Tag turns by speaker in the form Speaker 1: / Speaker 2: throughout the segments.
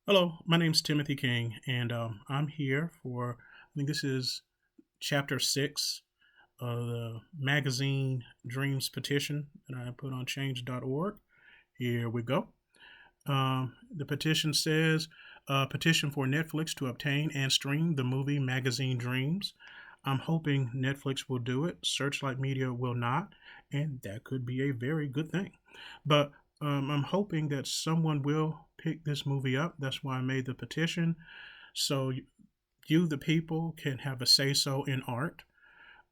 Speaker 1: Hello, my name's Timothy King, and I'm here for, I think this is chapter 6 of the Magazine Dreams Petition that I put on change.org. Here we go. The petition says, petition for Netflix to obtain and stream the movie Magazine Dreams. I'm hoping Netflix will do it. Searchlight Media will not, and that could be a very good thing. But I'm hoping that someone will pick this movie up. That's why I made the petition. So you, the people, can have a say so in art.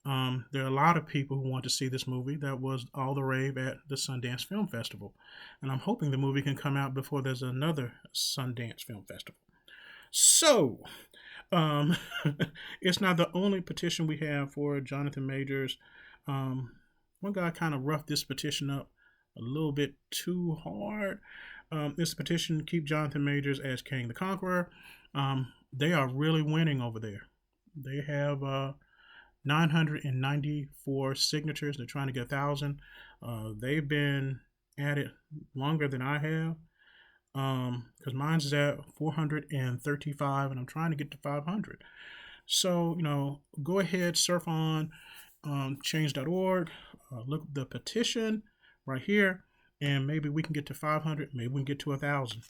Speaker 1: There are a lot of people who want to see this movie. That was all the rave at the Sundance Film Festival. And I'm hoping the movie can come out before there's another Sundance Film Festival. So, um, it's not the only petition we have for Jonathan Majors. One guy kind of roughed this petition up a little bit too hard. This petition, Keep Jonathan Majors as Kang the Conqueror. They are really winning over there. They have 994 signatures. They're trying to get 1,000. They've been at it longer than I have, because mine's is at 435 and I'm trying to get to 500. So, go ahead, surf on change.org, look at the petition right here, and maybe we can get to 500, maybe we can get to 1,000.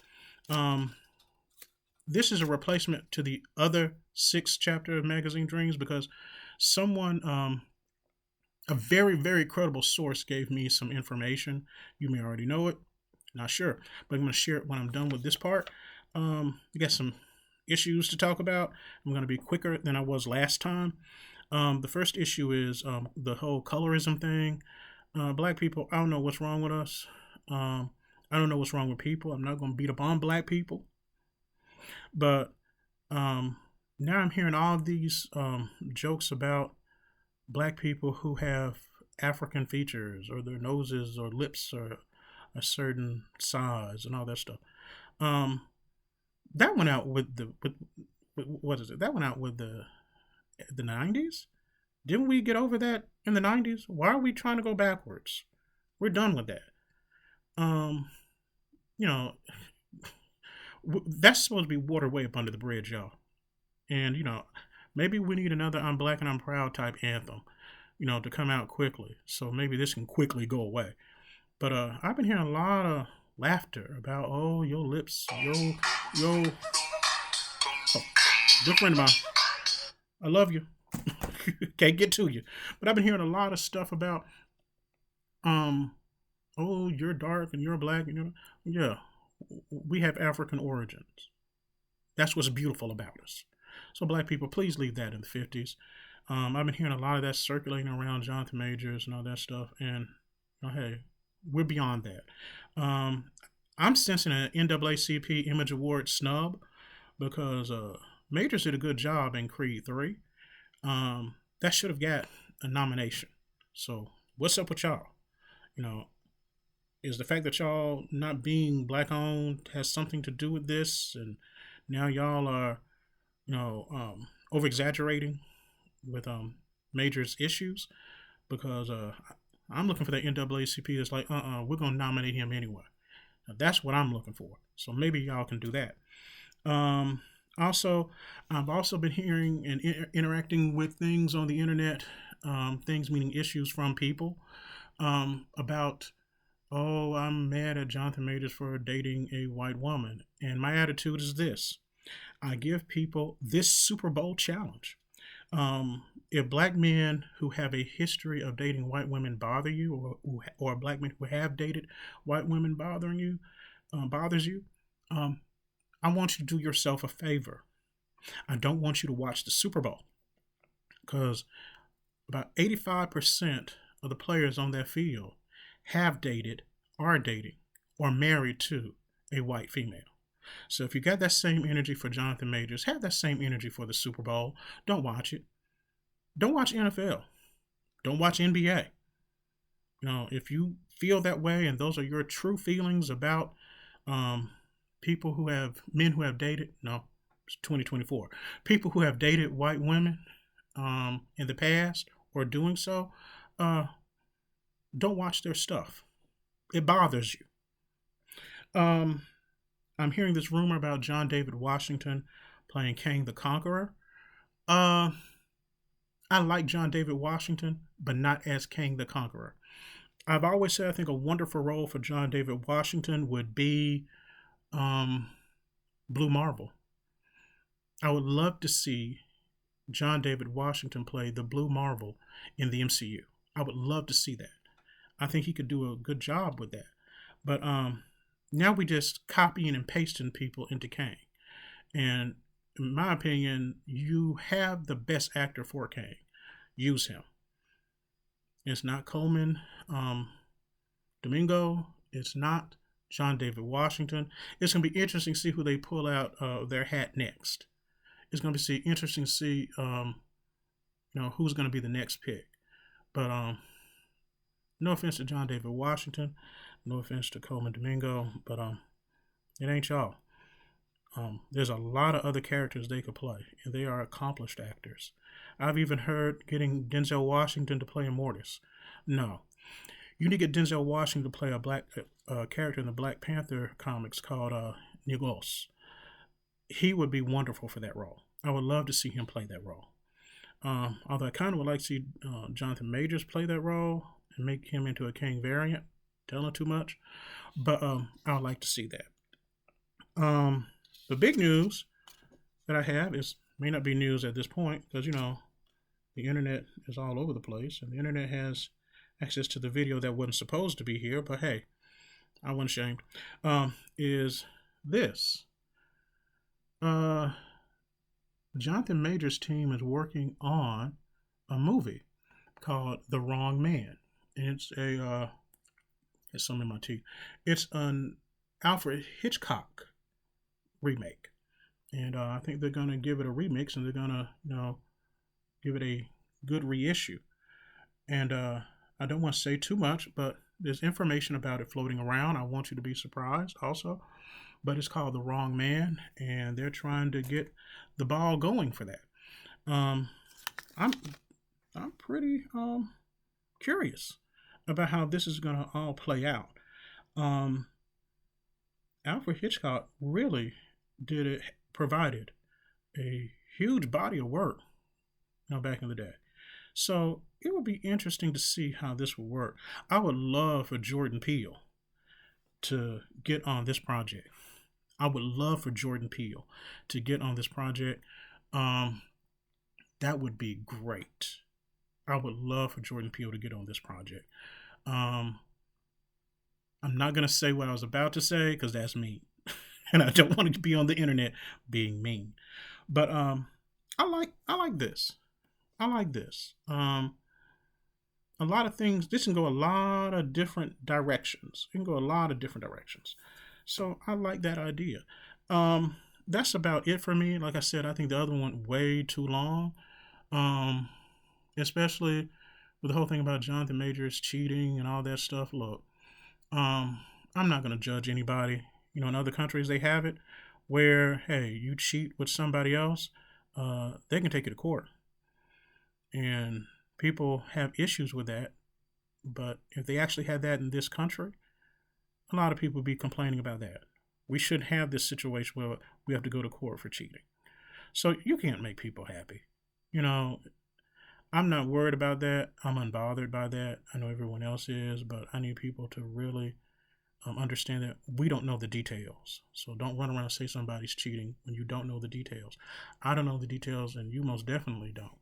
Speaker 1: This is a replacement to the other 6th chapter of Magazine Dreams, because someone, a very, very credible source, gave me some information. You may already know it, not sure, but I'm going to share it when I'm done with this part. We got some issues to talk about. I'm going to be quicker than I was last time. The first issue is the whole colorism thing. Black people, I don't know what's wrong with us. I don't know what's wrong with people. I'm not going to beat up on black people. But now I'm hearing all of these jokes about black people who have African features, or their noses or lips are a certain size and all that stuff. That went out with what is it? That went out with the 90s. Didn't we get over that in the 90s? Why are we trying to go backwards? We're done with that. You know, that's supposed to be water way up under the bridge, y'all. And, maybe we need another I'm Black and I'm Proud type anthem, to come out quickly. So maybe this can quickly go away. But I've been hearing a lot of laughter about, oh, your lips, yo. Oh, good friend of mine. I love you. Can't get to you. But I've been hearing a lot of stuff about, oh, you're dark and you're black. And yeah, we have African origins. That's what's beautiful about us. So black people, please leave that in the 50s. I've been hearing a lot of that circulating around Jonathan Majors and all that stuff. And, hey, we're beyond that. I'm sensing an NAACP Image Award snub, because Majors did a good job in Creed 3. That should have got a nomination. So what's up with y'all? Is the fact that y'all not being black owned has something to do with this, and now y'all are, over exaggerating with Major's issues? Because I'm looking for the NAACP that's like, we're gonna nominate him anyway. Now, that's what I'm looking for. So maybe y'all can do that. Also, I've also been hearing and interacting with things on the internet, things meaning issues from people, about, oh, I'm mad at Jonathan Majors for dating a white woman. And my attitude is this: I give people this Super Bowl challenge. If black men who have a history of dating white women bother you, or black men who have dated white women bothers you, I want you to do yourself a favor. I don't want you to watch the Super Bowl, because about 85% of the players on that field have dated, are dating, or married to a white female. So if you got that same energy for Jonathan Majors, have that same energy for the Super Bowl. Don't watch it. Don't watch NFL. Don't watch NBA. If you feel that way and those are your true feelings about men who have dated, no, it's 2024, people who have dated white women in the past or doing so, don't watch their stuff. It bothers you. I'm hearing this rumor about John David Washington playing Kang the Conqueror. Uh, I like John David Washington, but not as Kang the Conqueror. I've always said I think a wonderful role for John David Washington would be um, Blue Marvel. I would love to see John David Washington play the Blue Marvel in the MCU. I would love to see that. I think he could do a good job with that. But now we just copying and pasting people into Kang. And in my opinion, you have the best actor for Kang. Use him. It's not Coleman Domingo. It's not John David Washington. It's going to be interesting to see who they pull out their hat next. It's going to be interesting to see who's going to be the next pick. But no offense to John David Washington, no offense to Coleman Domingo, but it ain't y'all. There's a lot of other characters they could play, and they are accomplished actors. I've even heard getting Denzel Washington to play Immortus. No, you need to get Denzel Washington to play a black character in the Black Panther comics called Nigos. He would be wonderful for that role. I would love to see him play that role. Although I kind of would like to see Jonathan Majors play that role and make him into a Kang variant. Telling too much, but I would like to see that. The big news that I have may not be news at this point because the internet is all over the place and the internet has access to the video that wasn't supposed to be here. But hey, I wasn't ashamed. Is this? Jonathan Majors' team is working on a movie called The Wrong Man. And it's it's some in my teeth. It's an Alfred Hitchcock remake. And I think they're going to give it a remix and they're going to, give it a good reissue. And I don't want to say too much, but there's information about it floating around. I want you to be surprised also. But it's called The Wrong Man, and they're trying to get the ball going for that. I'm pretty curious about how this is going to all play out. Alfred Hitchcock really provided a huge body of work back in the day. So it would be interesting to see how this will work. I would love for Jordan Peele to get on this project. I would love for Jordan Peele to get on this project. That would be great. I would love for Jordan Peele to get on this project. I'm not going to say what I was about to say because that's mean. And I don't want to be on the internet being mean. But I like this. I like this. A lot of things, this can go a lot of different directions. It can go a lot of different directions. So I like that idea. That's about it for me. Like I said, I think the other one went way too long. Especially with the whole thing about Jonathan Majors cheating and all that stuff. Look, I'm not going to judge anybody. In other countries, they have it where, hey, you cheat with somebody else, they can take you to court. And people have issues with that. But if they actually had that in this country, a lot of people would be complaining about that. We shouldn't have this situation where we have to go to court for cheating. So you can't make people happy. I'm not worried about that. I'm unbothered by that. I know everyone else is, but I need people to really understand that we don't know the details. So don't run around and say somebody's cheating when you don't know the details. I don't know the details, and you most definitely don't.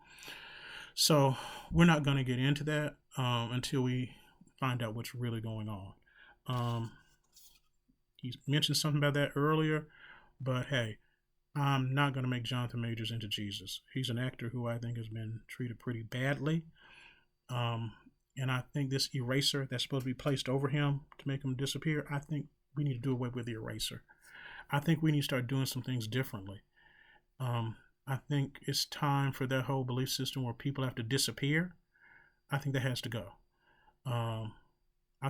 Speaker 1: So we're not going to get into that until we find out what's really going on. He mentioned something about that earlier, but hey, I'm not going to make Jonathan Majors into Jesus. He's an actor who I think has been treated pretty badly. And I think this eraser that's supposed to be placed over him to make him disappear, I think we need to do away with the eraser. I think we need to start doing some things differently. I think it's time for that whole belief system where people have to disappear. I think that has to go. I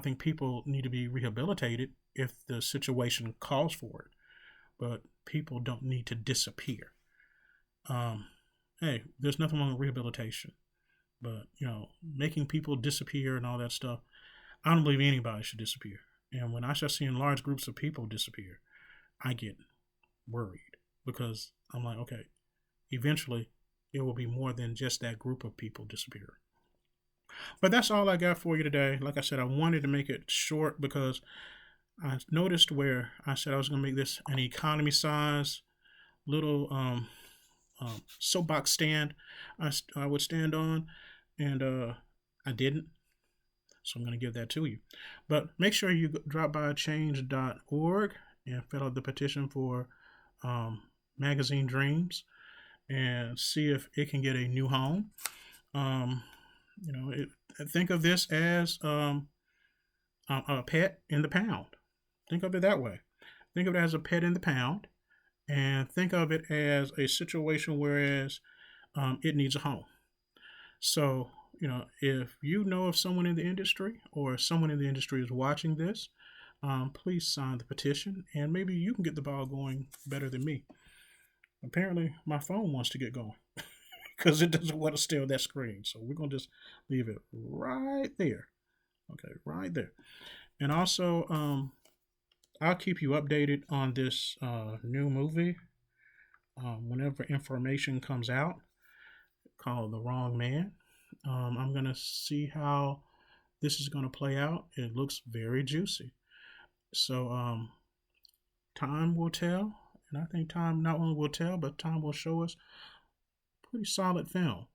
Speaker 1: think people need to be rehabilitated if the situation calls for it. But people don't need to disappear. Hey, there's nothing wrong with rehabilitation. But, making people disappear and all that stuff, I don't believe anybody should disappear. And when I start seeing large groups of people disappear, I get worried because I'm like, okay, eventually it will be more than just that group of people disappear. But that's all I got for you today. Like I said, I wanted to make it short because I noticed where I said I was going to make this an economy size little soapbox stand I would stand on, and I didn't. So I'm going to give that to you. But make sure you drop by change.org and fill out the petition for Magazine Dreams and see if it can get a new home. Think of this as a pet in the pound. Think of it that way. Think of it as a pet in the pound, and think of it as a situation whereas it needs a home. So, if you know of someone in the industry or someone in the industry is watching this, please sign the petition and maybe you can get the ball going better than me. Apparently, my phone wants to get going because it doesn't want to stay on that screen. So we're going to just leave it right there. Okay, right there. And also, I'll keep you updated on this new movie whenever information comes out called The Wrong Man. I'm going to see how this is going to play out. It looks very juicy. So time will tell. And I think time not only will tell, but time will show us pretty solid film.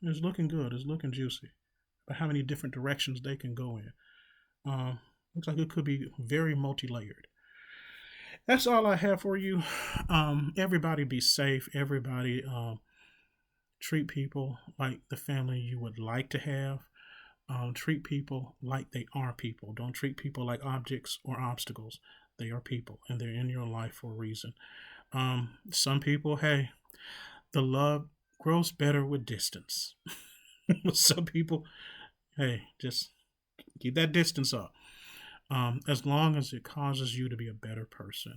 Speaker 1: It's looking good. It's looking juicy. But how many different directions they can go in. Looks like it could be very multi-layered. That's all I have for you. Everybody be safe. Everybody treat people like the family you would like to have. Treat people like they are people. Don't treat people like objects or obstacles. They are people, and they're in your life for a reason. Some people, hey, the love grows better with distance. Some people, hey, just keep that distance up. As long as it causes you to be a better person.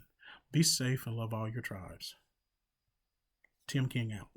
Speaker 1: Be safe and love all your tribes. Tim King out.